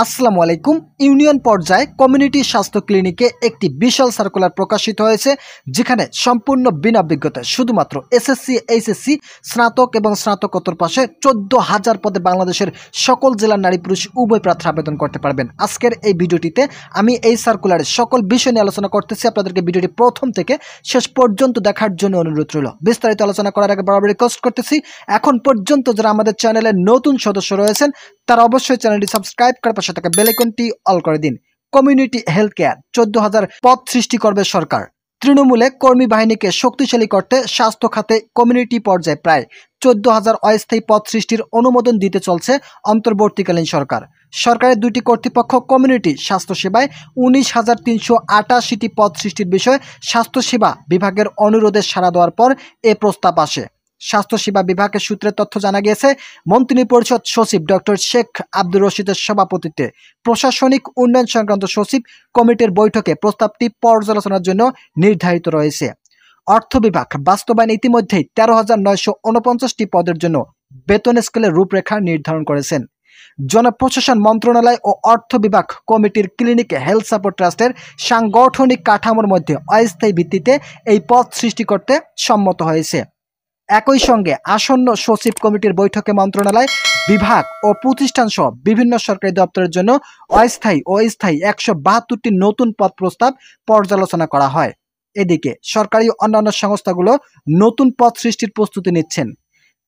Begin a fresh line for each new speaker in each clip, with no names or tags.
আসসালামু আলাইকুম। ইউনিয়ন পর্যায়ে কমিউনিটি স্বাস্থ্য ক্লিনিকে একটি বিশাল সার্কুলার প্রকাশিত হয়েছে, যেখানে সম্পূর্ণ বিনা বিজ্ঞতায় শুধুমাত্র এসএসসি, এইচএসসি, স্নাতক এবং স্নাতকোত্তর পাশে 14,000 পদে বাংলাদেশের সকল জেলার নারী পুরুষ উভয় প্রার্থী আবেদন করতে পারবেন। আজকের এই ভিডিওটিতে আমি এই সার্কুলারের সকল বিষয় নিয়ে আলোচনা করতেছি। আপনাদেরকে ভিডিওটি প্রথম থেকে শেষ পর্যন্ত দেখার জন্য অনুরোধ রইল। বিস্তারিত আলোচনা করার আগে বরাবর রিকোয়েস্ট করতেছি, এখন পর্যন্ত যারা আমাদের চ্যানেলের নতুন সদস্য রয়েছেন তারা অবশ্যই চ্যানেলটি সাবস্ক্রাইব করে পাশে থাকা বেল আইকনটি অল করে দিন। কমিউনিটি হেলথ কেয়ার 14,000 পদ সৃষ্টি করবে সরকার। তৃণমূলে কর্মী বাহিনীকে শক্তিশালী করতে স্বাস্থ্য খাতে কমিউনিটি পর্যায়ে প্রায় 14,000 অস্থায়ী পদ সৃষ্টির অনুমোদন দিতে চলছে অন্তর্বর্তীকালীন সরকার। সরকারের দুটি কর্তৃপক্ষ কমিউনিটি স্বাস্থ্যসেবায় 19,388টি পদ সৃষ্টির বিষয়ে স্বাস্থ্যসেবা বিভাগের অনুরোধে সাড়া দেওয়ার পর এ প্রস্তাব আসে। স্বাস্থ্যসেবা বিভাগের সূত্রে তথ্য জানা গিয়েছে, মন্ত্রিপরিষদ সচিব ডক্টর শেখ আব্দুর রশিদের সভাপতিত্বে প্রশাসনিক উন্নয়ন সংক্রান্ত সচিব কমিটির বৈঠকে প্রস্তাবটি পর্যালোচনার জন্য নির্ধারিত রয়েছে। অর্থ বিভাগ বাস্তবায়ন ইতিমধ্যেই 13,949টি পদের জন্য বেতন স্কেলের রূপরেখা নির্ধারণ করেছেন। জনপ্রশাসন মন্ত্রণালয় ও অর্থ বিভাগ কমিটির ক্লিনিক হেলথ সাপোর্ট ট্রাস্টের সাংগঠনিক কাঠামোর মধ্যে অস্থায়ী ভিত্তিতে এই পদ সৃষ্টি করতে সম্মত হয়েছে। একই সঙ্গে আসন্ন সচিব কমিটির বৈঠকে মন্ত্রণালয়, বিভাগ ও প্রতিষ্ঠান সহ বিভিন্ন সরকারি দপ্তরের জন্য অস্থায়ী ও স্থায়ী 172টি নতুন পদ প্রস্তাব পর্যালোচনা করা হয়। এদিকে সরকারি অন্যান্য সংস্থাগুলো নতুন পদ সৃষ্টির প্রস্তুতি নিচ্ছেন।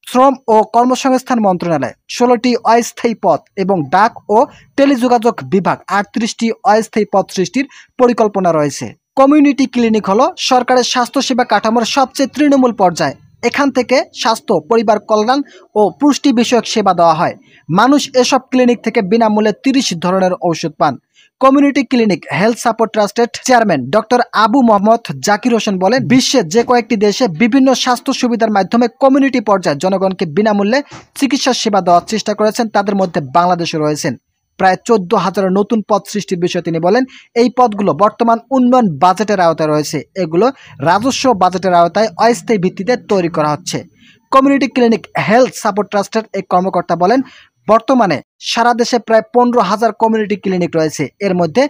শ্রম ও কর্মসংস্থান মন্ত্রণালয় 16টি অস্থায়ী পদ এবং ডাক ও টেলিযোগাযোগ বিভাগ 38টি অস্থায়ী পদ সৃষ্টির পরিকল্পনা রয়েছে। কমিউনিটি ক্লিনিক হলো সরকারের স্বাস্থ্যসেবা কাঠামোর সবচেয়ে তৃণমূল পর্যায়। এখান থেকে স্বাস্থ্য, পরিবার কল্যাণ ও পুষ্টি বিষয়ক সেবা দেওয়া হয়। মানুষ এসব ক্লিনিক থেকে বিনামূল্যে 30 ধরনের ঔষধ পান। কমিউনিটি ক্লিনিক হেলথ সাপোর্ট ট্রাস্টের চেয়ারম্যান ডক্টর আবু মোহাম্মদ জাকির হোসেন বলেন, বিশ্বের যে কয়েকটি দেশে বিভিন্ন স্বাস্থ্য সুবিধার মাধ্যমে কমিউনিটি পর্যায়ে জনগণকে বিনামূল্যে চিকিৎসা সেবা দেওয়ার চেষ্টা করেছেন, তাদের মধ্যে বাংলাদেশে রয়েছেন। প্রায় 14,000 নতুন পদ সৃষ্টির বিষয়ে তিনি বলেন, এই পদগুলো বর্তমান উন্নয়ন বাজেটের আওতায় রয়েছে। এগুলো রাজস্ব বাজেটের আওতায় অস্থায়ী ভিত্তিতে তৈরি করা হচ্ছে। কমিউনিটি ক্লিনিক হেলথ সাপোর্ট ট্রাস্টের এক কর্মকর্তা বলেন, বর্তমানে সারা দেশে প্রায় 15,000 কমিউনিটি ক্লিনিক রয়েছে। এর মধ্যে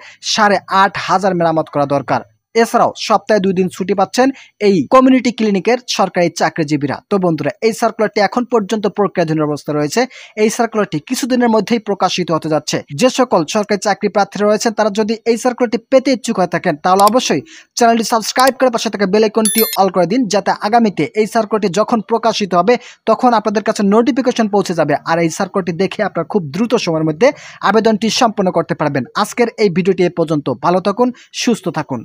8,500 মেরামত করা দরকার। এছাড়াও সপ্তাহে 2 দিন ছুটি পাচ্ছেন এই কমিউনিটি ক্লিনিকের সরকারি চাকরিজীবীরা। তো বন্ধুরা, এই সার্কুলারটি এখন পর্যন্ত প্রক্রিয়াধীন অবস্থা রয়েছে। এই সার্কুলারটি কিছুদিনের মধ্যেই প্রকাশিত হতে যাচ্ছে। যে সকল সরকারি চাকরি প্রার্থী রয়েছেন তারা যদি এই সার্কুলারটি পেতে ইচ্ছুক হয়ে থাকেন, তাহলে অবশ্যই চ্যানেলটি সাবস্ক্রাইব করে পাশে থাকা বেল আইকনটি অল করে দিন, যাতে আগামীতে এই সার্কুলারটি যখন প্রকাশিত হবে তখন আপনাদের কাছে নোটিফিকেশন পৌঁছে যাবে। আর এই সার্কুলারটি দেখে আপনারা খুব দ্রুত সময়ের মধ্যে আবেদনটি সম্পন্ন করতে পারবেন। আজকের এই ভিডিওটি এ পর্যন্ত। ভালো থাকুন, সুস্থ থাকুন।